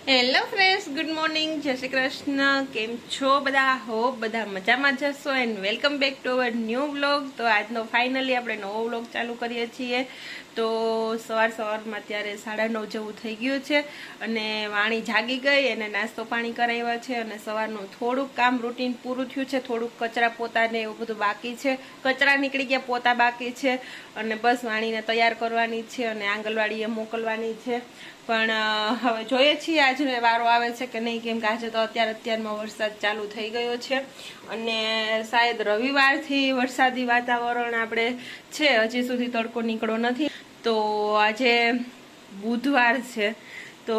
Hello friends, good morning, જય શ્રી કૃષ્ણ. કેમ છો બધા? હોપ બધા મજામાં જશો and welcome back to our new vlog. તો આજનો ફાઇનલી આપણે નવો વ્લોગ ચાલુ કરીએ છીએ. તો સવારમાં અત્યારે 9:30 જેવું થઈ ગયું છે અને વાણી જાગી ગઈ અને નાસ્તો પાણી કરાવ્યા છે અને સવારનું થોડુંક કામ રૂટીન પૂરું થયું છે. થોડુંક કચરા પોતાને એવું બધું બાકી છે. કચરા નીકળી ગયા, પોતા બાકી છે અને બસ વાણીને તૈયાર કરવાની છે અને આંગણવાડીએ મોકલવાની છે. પણ હવે જોઈએ છીએ આજે વારો આવે છે કે નહીં, કેમ કે આજે તો અત્યારમાં વરસાદ ચાલુ થઈ ગયો છે અને શાયદ રવિવારથી વરસાદી વાતાવરણ આપણે છે. હજી સુધી તડકો નીકળ્યો નથી. તો આજે બુધવાર છે, તો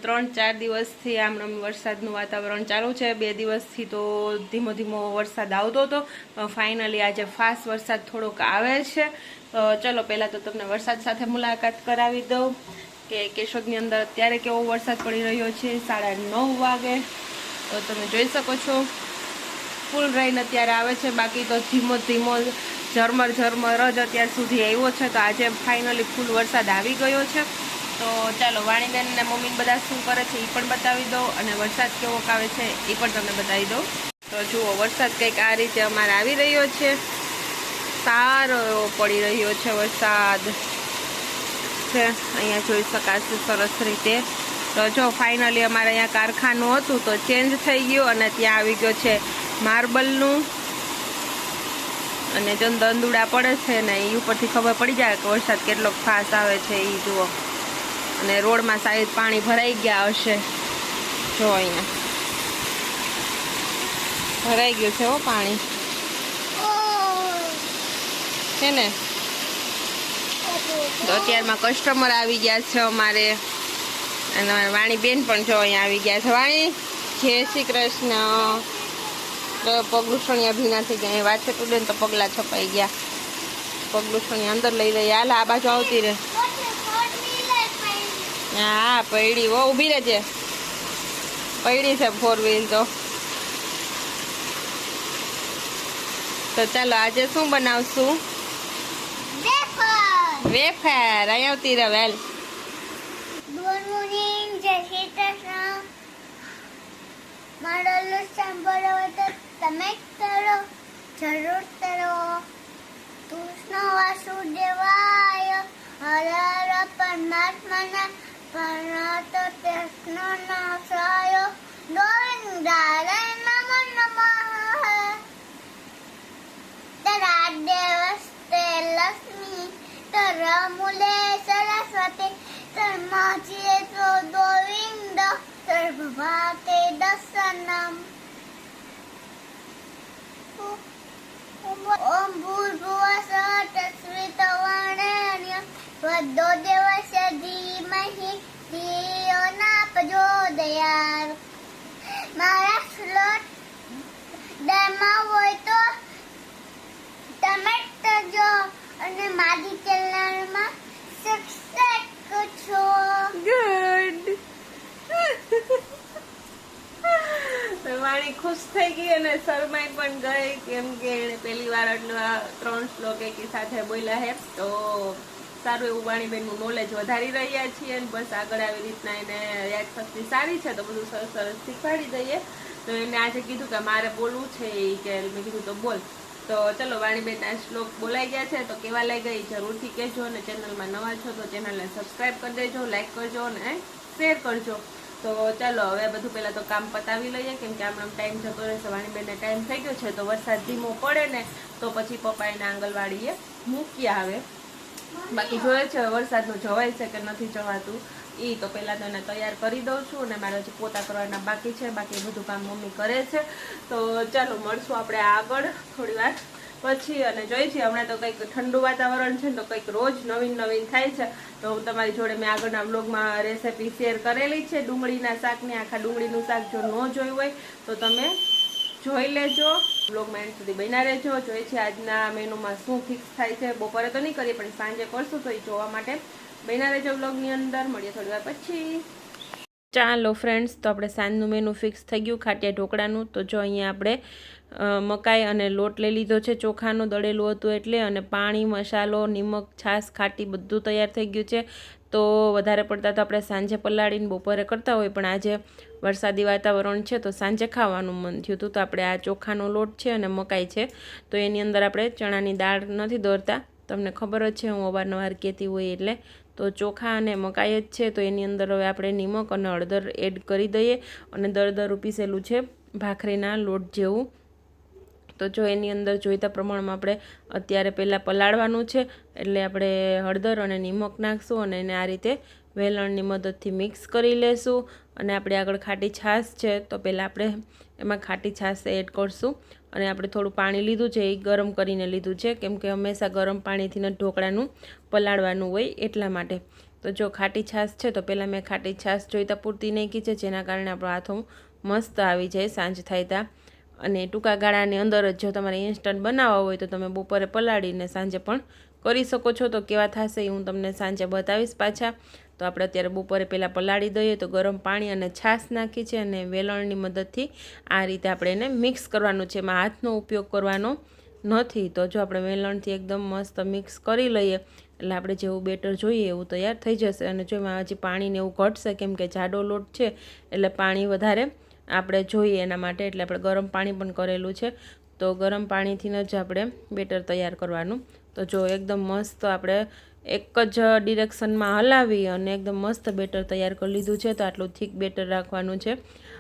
3-4 દિવસથી આમ વરસાદનું વાતાવરણ ચાલુ છે. 2 દિવસથી તો ધીમો ધીમો વરસાદ આવતો હતો. ફાઇનલી આજે ફાસ્ટ વરસાદ થોડોક આવે છે. ચલો પહેલાં તો તમને વરસાદ સાથે મુલાકાત કરાવી દઉં કે કેશોદની અંદર અત્યારે કેવો વરસાદ પડી રહ્યો છે. 9:30 વાગે તો તમે જોઈ શકો છો ફૂલ રેન અત્યારે આવે છે. બાકી તો ધીમો ધીમો ઝરમર જ અત્યાર સુધી આવ્યો છે. તો આજે ફાઇનલી ફૂલ વરસાદ આવી ગયો છે. તો ચાલો વાણીબેન ને મમ્મી બધા શું કરે છે એ પણ બતાવી દો અને વરસાદ કેવો આવે છે એ પણ તમને બતાવી દો. તો જુઓ, વરસાદ કંઈક આ રીતે અમારે આવી રહ્યો છે. સારો એવો પડી રહ્યો છે વરસાદ છે. અહીંયા જોઈ શકાશે સરસ રીતે. તો જો ફાઇનલી અમારે અહીંયા કારખાનું હતું તો ચેન્જ થઈ ગયું અને ત્યાં આવી ગયો છે માર્બલનું. અને જો દંદુડા પડે છે ને એ ઉપરથી ખબર પડી જાય કે વરસાદ કેટલો ફાસ્ટ આવે છે એ જુઓ. અને રોડમાં શાયદ પાણી ભરાઈ ગયા હશે. જો અહીંયા ભરાઈ ગયું છે હો પાણી છે ને. તો અત્યારમાં કસ્ટમર આવી ગયા છે અમારે અને વાણી બેન પણ જો અહીંયા આવી ગયા છે. વાણી, જય શ્રી કૃષ્ણ. તો પગલું ભીના થઈ ગયા. વાત છે તું તો પગલા છપાઈ ગયા. પગલું અંદર લઈ લઈએ. હાલ આ બાજુ આવતી રહે. હા પૈડી હો, ઊભી રહેજે. પૈડી છે 4 વ્હીલ તો ચાલો આજે શું બનાવશું? વેફર. અહીં આવતી રહે. વેલ ગુડ મોર્નિંગ, જય શ્રી કૃષ્ણ. મારો લોટ સાંભળો તો તમે કરો, જરૂર કરો. કૃષ્ણ વાસુદેવાય, હર હર પરમાત્માના પરમાત્મ કૃષ્ણ નાશાય, ગોવિંદાય નમો નમઃ. તરાદેવસ્તે લક્ષ્મી તરમૂલે સરસ્વતી તન્માચિએ તો ગોવિંદ સર્વભાતે દર્શનમ. ઓમ ભૂર્ભુવઃ તસ્વીતવર્ણન્ય ભર્ગો દેવસ્ય ધીમહિ ધિયો ન પ્રચોદયાત. મારા શ્લોક ડેમાં હોય તો તમે કરજો અને મારી ચેનલમાં સબસ્ક્રાઇબ કરજો. ગુડ. વાણી ખુશ થઈ ગઈ અને શરમાઈ પણ ગઈ, કેમ કે એને પહેલી વાર આટલા 3 શ્લોક એકી સાથે બોલ્યા હે. તો સારું એવું વાણીબેનનું નોલેજ વધારી રહ્યા છીએ અને બસ આગળ આવી રીતના એને યાદશક્તિ સારી છે તો બધું સરસ શીખવાડી દઈએ. તો એને આજે કીધું કે મારે બોલવું છે એ કે મેં કીધું તો બોલ. તો ચલો વાણીબેનના શ્લોક બોલાઈ ગયા છે તો કેવા લાગ્યા એ જરૂરથી કહેજો. અને ચેનલમાં નવા છો તો ચેનલને સબસ્ક્રાઈબ કરી દેજો, લાઈક કરજો અને શેર કરજો. તો ચાલો હવે બધું પહેલાં તો કામ પતાવી લઈએ, કેમ કે આમ ટાઈમ જતો રહેશે. વાણીબેનને ટાઈમ થઈ ગયો છે તો વરસાદ ધીમો પડે ને તો પછી પપ્પા એને આંગણવાડીએ મૂકી આવે. બાકી જોઈએ છે વરસાદનું જવાય છે કે નથી જવાતું એ તો પહેલાં તો એને તૈયાર કરી દઉં છું અને મારા હજી પોતા કરવાના બાકી છે. બાકી બધું કામ મમ્મી કરે છે. તો ચાલો મળશું આપણે આગળ થોડી વાર પછી. અને જોઈએ છીએ હમણાં તો કંઈક ઠંડુ વાતાવરણ છે તો કંઈક રોજ નવીન થાય છે. તો હું તમારી જોડે મેં આગળના બ્લોગમાં રેસીપી શેર કરેલી છે ડુંગળીના શાકની. આખા ડુંગળીનું શાક જો ન જોયું હોય તો તમે જોઈ લેજો. બ્લોગમાં એન્ડ સુધી બન્યા રહેજો. જોઈએ છીએ આજના મેનુમાં શું ફિક્સ થાય છે. બપોરે તો નહીં કરીએ પણ સાંજે કરશું, તો એ જોવા માટે બન્યા રહેજો બ્લોગની અંદર. મળીએ થોડી વાર પછી. ચાલો ફ્રેન્ડ્સ, તો આપણે સાંજનું મેનુ ફિક્સ થઈ ગયું ખાટિયા ઢોકળાનું. તો જો અહીંયા આપણે મકાઈ અને લોટ લઈ લીધો છે, ચોખાનું દળેલું હતું એટલે, અને પાણી, મસાલો, નિમક, છાશ, ખાટી બધું તૈયાર થઈ ગયું છે. તો વધારે પડતા તો આપણે સાંજે પલાળીને બપોરે કરતા હોય, પણ આજે વરસાદી વાતાવરણ છે તો સાંજે ખાવાનું મન થયું હતું. તો આપણે આ ચોખાનો લોટ છે અને મકાઈ છે, તો એની અંદર આપણે ચણાની દાળ નથી દોરતા, તમને ખબર જ છે, હું અવારનવાર કહેતી હોય એટલે. તો ચોખા અને મકાઈ જ છે, તો એની અંદર હવે આપણે નિમક અને હળદર એડ કરી દઈએ, અને દરદરું પીસેલું છે ભાખરીના લોટ જેવું. તો જો એની અંદર જોઈતા પ્રમાણમાં આપણે અત્યારે પહેલાં પલાળવાનું છે, એટલે આપણે હળદર અને નિમક નાખશું અને એને આ રીતે વેલણની મદદથી મિક્સ કરી લેશું. અને આપણે આગળ ખાટી છાશ છે, તો પહેલાં આપણે એમાં ખાટી છાશ એડ કરશું. અને આપણે થોડું પાણી લીધું છે, એ ગરમ કરીને લીધું છે, કેમ કે હંમેશા ગરમ પાણીથી ને ઢોકળાનું પલાળવાનું હોય એટલા માટે. તો જો ખાટી છાશ છે, તો પહેલાં મેં ખાટી છાશ જોઈતા પૂરતી નાખી છે, જેના કારણે આપણો હાથો મસ્ત આવી જાય સાંજ થાય ત્યાં. અને ટૂંકા ગાળાની અંદર જ જો તમારે ઇન્સ્ટન્ટ બનાવવા હોય તો તમે બપોરે પલાળીને સાંજે પણ કરી શકો છો. તો કેવા થશે એ હું તમને સાંજે બતાવીશ પાછા. તો આપણે અત્યારે બપોરે પહેલાં પલાળી દઈએ. તો ગરમ પાણી અને છાશ નાખી છે, અને વેલણની મદદથી આ રીતે આપણે એને મિક્સ કરવાનું છે, એમાં હાથનો ઉપયોગ કરવાનો નથી. તો જો આપણે વેલણથી એકદમ મસ્ત મિક્સ કરી લઈએ, એટલે આપણે જેવું બેટર જોઈએ એવું તૈયાર થઈ જશે. અને જો એમાં હજી પાણીને એવું ઘટશે, કેમ કે જાડો લોટ છે એટલે પાણી વધારે આપણે જોઈએ એના માટે, એટલે આપણે ગરમ પાણી પણ કરેલું છે. તો ગરમ પાણીથી જ આપણે બેટર તૈયાર કરવાનું. તો જો એકદમ મસ્ત આપણે એક જ ડિરેક્શનમાં હલાવી અને એકદમ મસ્ત બેટર તૈયાર કરી લીધું છે. તો આટલું થીક બેટર રાખવાનું છે,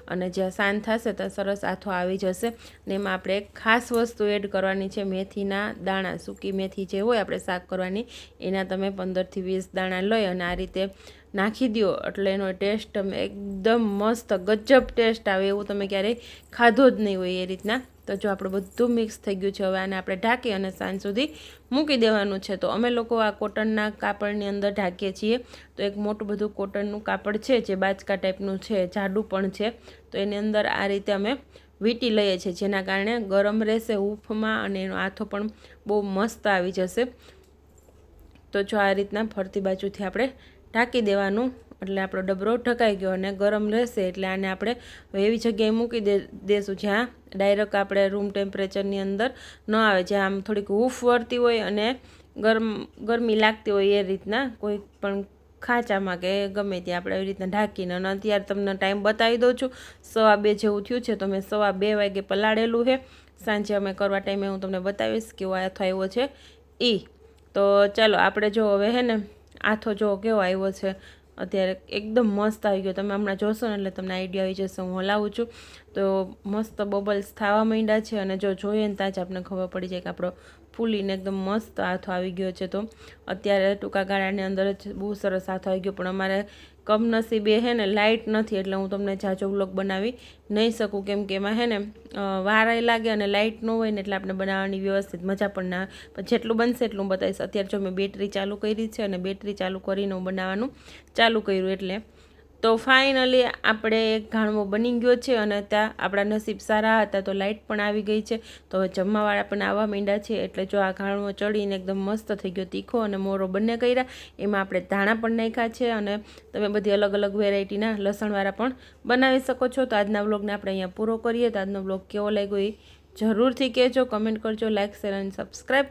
અને જ્યાં શાંત થશે ત્યાં સરસ આથો આવી જશે. ને એમાં આપણે એક ખાસ વસ્તુ એડ કરવાની છે, મેથીના દાણા. સૂકી મેથી જે હોય આપણે શાક કરવાની, એના તમે 15થી 20 દાણા લઈ અને આ રીતે નાખી દો, એટલે એનો ટેસ્ટ એકદમ મસ્ત ગજબ ટેસ્ટ આવે, એવું તમે ક્યારેય ખાધો જ નહીં હોય એ રીતના. તો જો આપણું બધું મિક્સ થઈ ગયું છે, હવે આને આપણે ઢાંકી અને સાંજ સુધી મૂકી દેવાનું છે. તો અમે લોકો આ કોટનના કાપડની અંદર ઢાંકીએ છીએ. તો એક મોટું બધું કોટનનું કાપડ છે, જે બાચકા ટાઈપનું છે, જાડું પણ છે, તો એની અંદર આ રીતે અમે વીંટી લઈએ છીએ, જેના કારણે ગરમ રહેશે હૂંફમાં, અને એનો આથો પણ બહુ મસ્ત આવી જશે. તો જો આ રીતના ફરતી બાજુથી આપણે ઢાંકી દેવાનું, એટલે આપણો ડબરો ઢકાઈ ગયો અને ગરમ રહેશે. એટલે આને આપણે એવી જગ્યાએ મૂકી દેશું જ્યાં ડાયરેક્ટ આપણે રૂમ ટેમ્પરેચરની અંદર ન આવે, જ્યાં આમ થોડીક હૂંફ વળતી હોય અને ગરમી લાગતી હોય, એ રીતના કોઈ પણ ખાંચામાં કે ગમે ત્યાં આપણે એવી રીતના ઢાંકીને. અને અત્યારે તમને ટાઈમ બતાવી દઉં છું, 2:15 જેવું થયું છે. તો મેં 2:15 વાગે પલાળેલું છે. સાંજે અમે કરવા ટાઈમે હું તમને બતાવીશ કેવો આથો આવ્યો છે એ. તો ચાલો આપણે જો હવે હે ને આથો જો કેવો આવ્યો છે, અત્યારે એકદમ મસ્ત આવી ગયો. તમે હમણાં જોશો ને એટલે તમને આઈડિયા આવી જશે. હું હલાવું છું તો મસ્ત બબલ્સ થવા માંડ્યા છે, અને જો જોઈએ ને ત્યાં જ આપણને ખબર પડી જાય કે આપણો ફૂલીને એકદમ મસ્ત આથો આવી ગયો છે. તો અત્યારે ટૂંકા ગાળાની અંદર જ બહુ સરસ આથો આવી ગયો, પણ અમારે કમનસીબે હે ને લાઇટ નથી, એટલે હું તમને જાજો વ્લોગ બનાવી નહીં શકું, કેમ કે એમાં હે ને વારાય લાગે, અને લાઇટ ન હોય ને એટલે આપણે બનાવવાની વ્યવસ્થિત મજા પણ ના આવે. પણ જેટલું બનશે એટલું હું બતાવીશ. અત્યારે જો મેં બેટરી ચાલુ કરી છે, અને બેટરી ચાલુ કરીને હું બનાવવાનું ચાલુ કર્યું. એટલે તો ફાઇનલી આપણે એક ઘાણવો બની ગયો છે, અને ત્યાં આપણા નસીબ સારા હતા તો લાઇટ પણ આવી ગઈ છે. તો હવે જમવાવાળા પણ આવવા માંડ્યા છે, એટલે જો આ ઘાણવો ચડીને એકદમ મસ્ત થઈ ગયો, તીખો અને મોરો બંને કર્યા. એમાં આપણે ધાણા પણ નાખ્યા છે, અને તમે બધી અલગ અલગ વેરાયટીના લસણવાળા પણ બનાવી શકો છો. તો આજના વ્લોગને આપણે અહીંયા પૂરો કરીએ. તો આજનો વ્લોગ કેવો લાગ્યો એ જરૂરથી કહેજો, કમેન્ટ કરજો, લાઇક, શેર અને સબસ્ક્રાઈબ